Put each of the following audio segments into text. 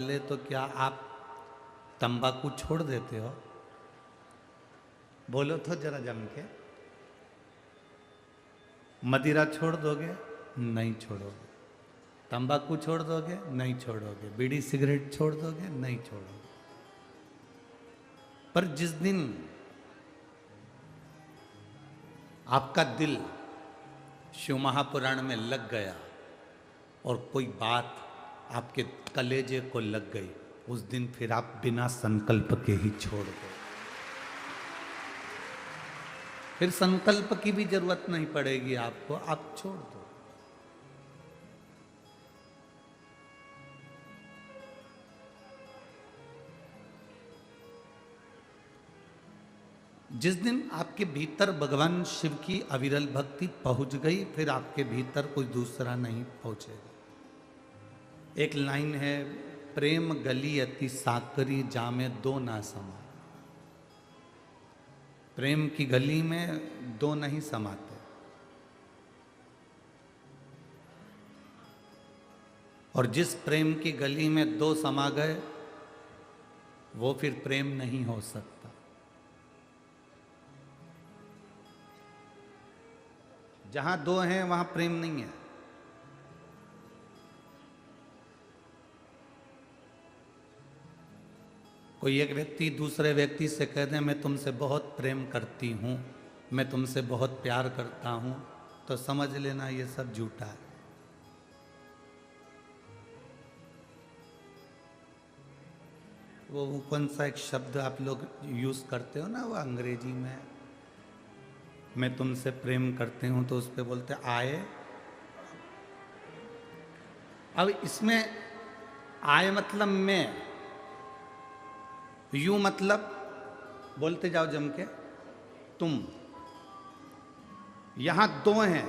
ले तो क्या आप तंबाकू छोड़ देते हो? बोलो तो जरा जम के। मदिरा छोड़ दोगे? नहीं छोड़ोगे। तंबाकू छोड़ दोगे? नहीं छोड़ोगे। बीड़ी सिगरेट छोड़ दोगे? नहीं छोड़ोगे। पर जिस दिन आपका दिल शिव महापुराण में लग गया और कोई बात आपके कलेजे को लग गई, उस दिन फिर आप बिना संकल्प के ही छोड़ दो। फिर संकल्प की भी जरूरत नहीं पड़ेगी आपको, आप छोड़ दो। जिस दिन आपके भीतर भगवान शिव की अविरल भक्ति पहुंच गई, फिर आपके भीतर कोई दूसरा नहीं पहुंचेगा। एक लाइन है, प्रेम गली अति साकरी जामे दो ना समा। प्रेम की गली में दो नहीं समाते। और जिस प्रेम की गली में दो समा गए, वो फिर प्रेम नहीं हो सकता। जहां दो हैं वहां प्रेम नहीं है। कोई एक व्यक्ति दूसरे व्यक्ति से कह दे मैं तुमसे बहुत प्रेम करती हूं, मैं तुमसे बहुत प्यार करता हूं, तो समझ लेना ये सब झूठा है। वो कौन सा एक शब्द आप लोग यूज करते हो ना, वो अंग्रेजी में, मैं तुमसे प्रेम करती हूं तो उस पर बोलते आए। अब इसमें आए मतलब मैं, यू मतलब बोलते जाओ जम के तुम। यहां दो हैं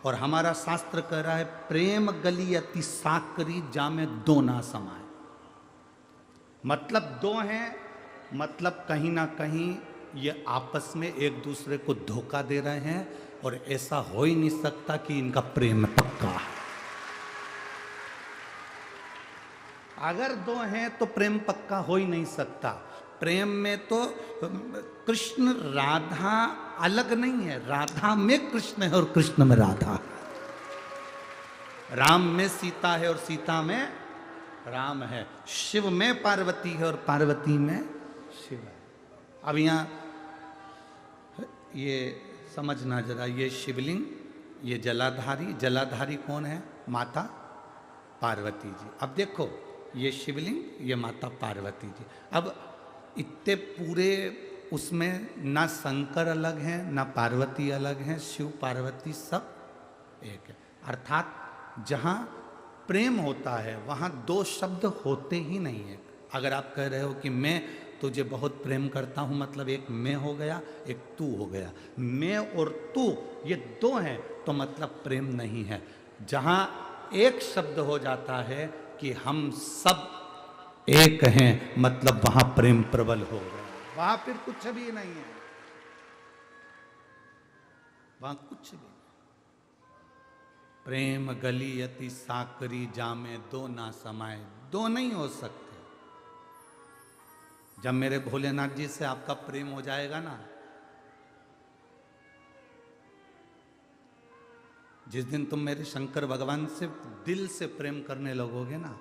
और हमारा शास्त्र कह रहा है प्रेम गली अति साकरी जामे दो ना समाए। मतलब दो हैं, मतलब कहीं ना कहीं ये आपस में एक दूसरे को धोखा दे रहे हैं, और ऐसा हो ही नहीं सकता कि इनका प्रेम पक्का है। अगर दो हैं तो प्रेम पक्का हो ही नहीं सकता। प्रेम में तो कृष्ण राधा अलग नहीं है, राधा में कृष्ण है और कृष्ण में राधा है। राम में सीता है और सीता में राम है। शिव में पार्वती है और पार्वती में शिव है। अब यहां ये समझना जरा, ये शिवलिंग, ये जलाधारी, जलाधारी कौन है? माता पार्वती जी। अब देखो ये शिवलिंग, ये माता पार्वती जी। अब इतने पूरे उसमें ना शंकर अलग हैं ना पार्वती अलग हैं, शिव पार्वती सब एक है। अर्थात जहाँ प्रेम होता है वहाँ दो शब्द होते ही नहीं है। अगर आप कह रहे हो कि मैं तुझे बहुत प्रेम करता हूँ, मतलब एक मैं हो गया एक तू हो गया। मैं और तू ये दो हैं तो मतलब प्रेम नहीं है। जहाँ एक शब्द हो जाता है कि हम सब एक हैं, मतलब वहां प्रेम प्रबल हो गया। वहां फिर कुछ भी नहीं है, वहां कुछ भी नहीं। प्रेम गली अति साकरी जामे दो ना समाए, दो नहीं हो सकते। जब मेरे भोलेनाथ जी से आपका प्रेम हो जाएगा ना, जिस दिन तुम मेरे शंकर भगवान से दिल से प्रेम करने लगोगे ना,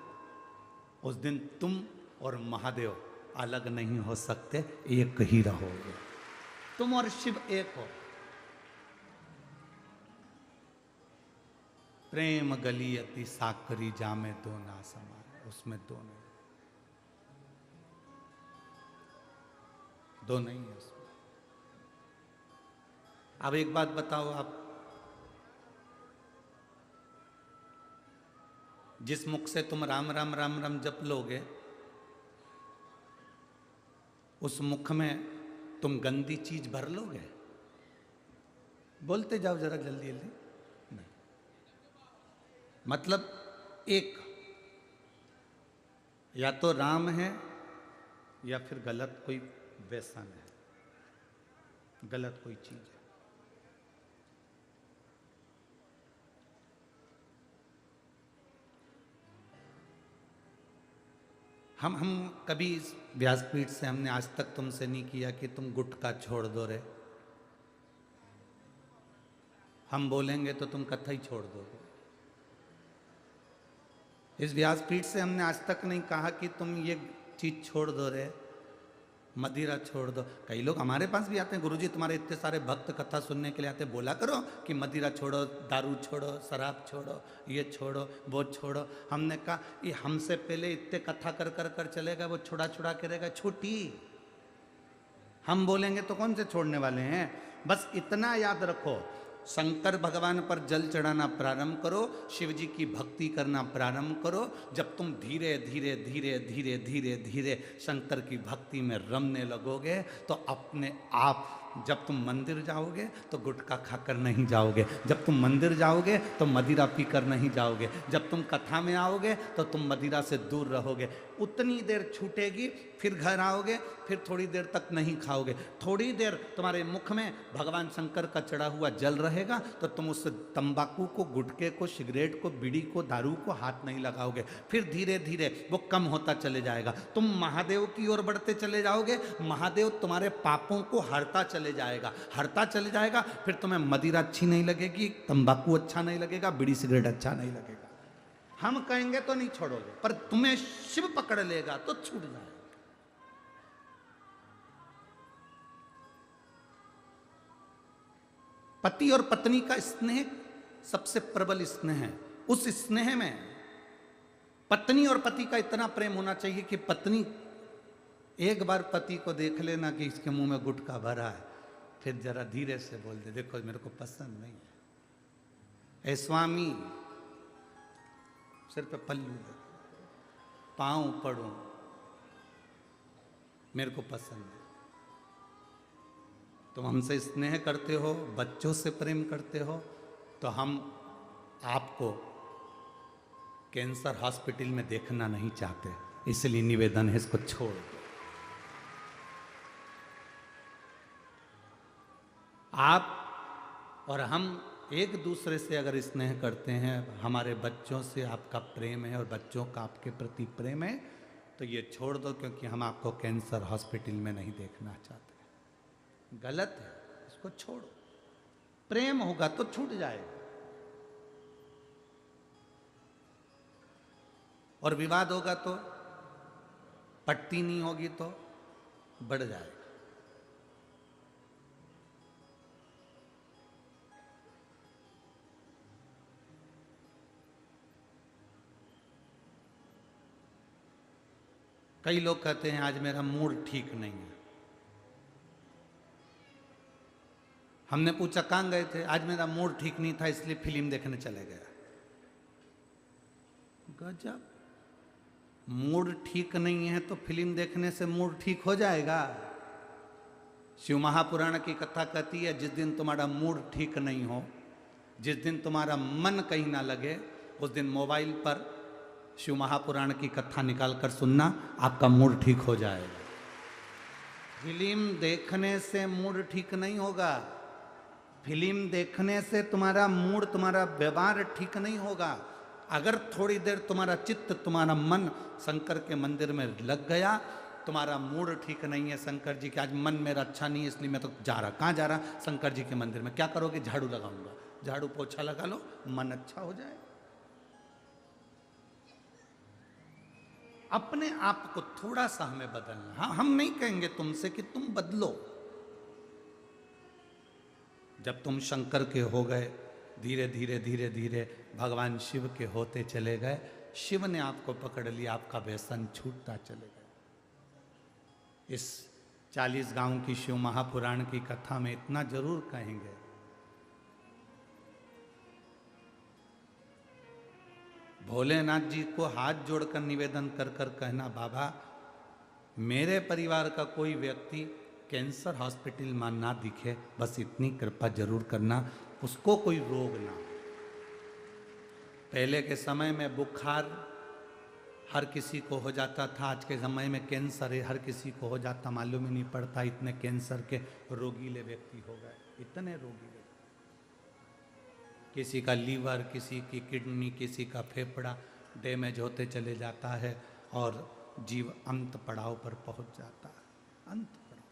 उस दिन तुम और महादेव अलग नहीं हो सकते, एक ही रहोगे। तुम और शिव एक हो। प्रेम गली अति साकरी जामे दो ना समाए, उसमें दो नहीं, दो नहीं है उसमें। अब एक बात बताओ, आप जिस मुख से तुम राम राम राम राम जप लोगे, उस मुख में तुम गंदी चीज भर लोगे? बोलते जाओ जरा जल्दी जल्दी। नहीं, मतलब एक, या तो राम है या फिर गलत कोई व्यसन है, गलत कोई चीज है। हम कभी इस व्यासपीठ से हमने आज तक तुमसे नहीं किया कि तुम गुटखा छोड़ दो रे। हम बोलेंगे तो तुम कथई छोड़ दोगे। इस व्यासपीठ से हमने आज तक नहीं कहा कि तुम ये चीज छोड़ दो रे, मदिरा छोड़ दो। कई लोग हमारे पास भी आते हैं, गुरुजी तुम्हारे इतने सारे भक्त कथा सुनने के लिए आते, बोला करो कि मदिरा छोड़ो, दारू छोड़ो, शराब छोड़ो, ये छोड़ो, वो छोड़ो। हमने कहा ये हमसे पहले इतने कथा कर कर कर चलेगा, वो छुड़ा छुड़ा करेगा, छूटी। हम बोलेंगे तो कौन से छोड़ने वाले हैं। बस इतना याद रखो, शंकर भगवान पर जल चढ़ाना प्रारंभ करो, शिव जी की भक्ति करना प्रारंभ करो। जब तुम धीरे धीरे धीरे धीरे धीरे धीरे शंकर की भक्ति में रमने लगोगे तो अपने आप, जब तुम मंदिर जाओगे तो गुटखा खाकर नहीं जाओगे, जब तुम मंदिर जाओगे तो मदिरा पीकर नहीं जाओगे, जब तुम कथा में आओगे तो तुम मदिरा से दूर रहोगे। उतनी देर छूटेगी, फिर घर आओगे, फिर थोड़ी देर तक नहीं खाओगे, थोड़ी देर तुम्हारे मुख में भगवान शंकर का चढ़ा हुआ जल रहेगा तो तुम उस तंबाकू को, गुटखे को, सिगरेट को, बीड़ी को, दारू को हाथ नहीं लगाओगे। फिर धीरे धीरे वो कम होता चले जाएगा, तुम महादेव की ओर बढ़ते चले जाओगे, महादेव तुम्हारे पापों को हरता चले जाएगा, हरता चले जाएगा। फिर तुम्हें मदिरा अच्छी नहीं लगेगी, तंबाकू अच्छा नहीं लगेगा, बीड़ी सिगरेट अच्छा नहीं लगेगा। हम कहेंगे तो नहीं छोड़ोगे, पर तुम्हें शिव पकड़ लेगा तो छूट जाएगा। पति और पत्नी का स्नेह सबसे प्रबल स्नेह है। उस स्नेह में पत्नी और पति का इतना प्रेम होना चाहिए कि पत्नी एक बार पति को देख लेना कि इसके मुंह में गुटखा भरा है, फिर जरा धीरे से बोल दे, देखो मेरे को पसंद नहीं है। ए स्वामी, सिर पे पल्लू दे, पांव पड़ूं, मेरे को पसंद है। तुम हमसे स्नेह करते हो, बच्चों से प्रेम करते हो, तो हम आपको कैंसर हॉस्पिटल में देखना नहीं चाहते, इसलिए निवेदन है इसको छोड़ दो। आप और हम एक दूसरे से अगर स्नेह करते हैं, हमारे बच्चों से आपका प्रेम है और बच्चों का आपके प्रति प्रेम है, तो ये छोड़ दो, क्योंकि हम आपको कैंसर हॉस्पिटल में नहीं देखना चाहते। गलत है, इसको छोड़ो। प्रेम होगा तो छूट जाएगा, और विवाद होगा तो, पट्टी नहीं होगी तो बढ़ जाएगा। कई लोग कहते हैं आज मेरा मूड ठीक नहीं है। हमने पूछा कहाँ गए थे, आज मेरा मूड ठीक नहीं था इसलिए फिल्म देखने चले गया। गजब, मूड ठीक नहीं है तो फिल्म देखने से मूड ठीक हो जाएगा? शिव महापुराण की कथा कहती है जिस दिन तुम्हारा मूड ठीक नहीं हो, जिस दिन तुम्हारा मन कहीं ना लगे, उस दिन मोबाइल पर शिव महापुराण की कथा निकाल कर सुनना, आपका मूड ठीक हो जाएगा। फिल्म देखने से मूड ठीक नहीं होगा, फिल्म देखने से तुम्हारा मूड, तुम्हारा व्यवहार ठीक नहीं होगा। अगर थोड़ी देर तुम्हारा चित्त, तुम्हारा मन शंकर के मंदिर में लग गया, तुम्हारा मूड ठीक नहीं है शंकर जी के, आज मन मेरा अच्छा नहीं है इसलिए मैं तो जा रहा। कहाँ जा रहा? शंकर जी के मंदिर में। क्या करोगे? झाड़ू लगाऊंगा। झाड़ू पोछा लगा लो, मन अच्छा हो जाए। अपने आप को थोड़ा सा हमें बदलना। हाँ, हम नहीं कहेंगे तुमसे कि तुम बदलो। जब तुम शंकर के हो गए, धीरे धीरे धीरे धीरे भगवान शिव के होते चले गए, शिव ने आपको पकड़ लिया, आपका व्यसन छूटता चले गए। इस 40 गांव की शिव महापुराण की कथा में इतना जरूर कहेंगे, भोलेनाथ जी को हाथ जोड़कर निवेदन कर कर कहना, बाबा मेरे परिवार का कोई व्यक्ति कैंसर हॉस्पिटल में ना दिखे, बस इतनी कृपा जरूर करना, उसको कोई रोग ना। पहले के समय में बुखार हर किसी को हो जाता था, आज के समय में कैंसर है हर किसी को हो जाता, मालूम ही नहीं पड़ता। इतने कैंसर के रोगीले व्यक्ति हो गए, इतने रोगीले। किसी का लीवर, किसी की किडनी, किसी का फेफड़ा डैमेज होते चले जाता है, और जीव अंत पड़ाव पर पहुंच जाता है। अंत पड़ाव